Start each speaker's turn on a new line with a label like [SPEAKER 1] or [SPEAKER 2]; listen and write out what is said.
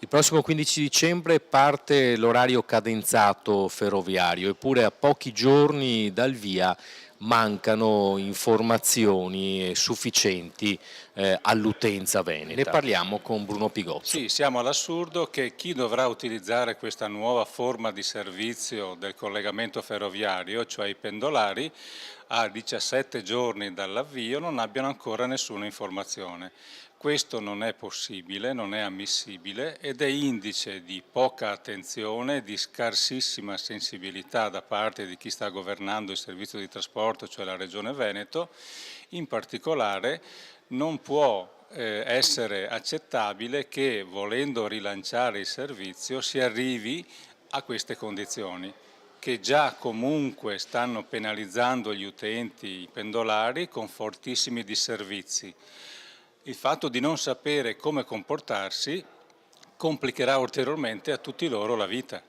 [SPEAKER 1] Il prossimo 15 dicembre parte l'orario cadenzato ferroviario, eppure a pochi giorni dal via mancano informazioni sufficienti all'utenza veneta. Ne parliamo con Bruno Pigozzo.
[SPEAKER 2] Sì, siamo all'assurdo che chi dovrà utilizzare questa nuova forma di servizio del collegamento ferroviario, cioè i pendolari, a 17 giorni dall'avvio non abbiano ancora nessuna informazione. Questo non è possibile, non è ammissibile ed è indice di poca attenzione, di scarsissima sensibilità da parte di chi sta governando il servizio di trasporto, cioè la Regione Veneto. In particolare non può essere accettabile che, volendo rilanciare il servizio, si arrivi a queste condizioni, che già comunque stanno penalizzando gli utenti, i pendolari, con fortissimi disservizi. Il fatto di non sapere come comportarsi complicherà ulteriormente a tutti loro la vita.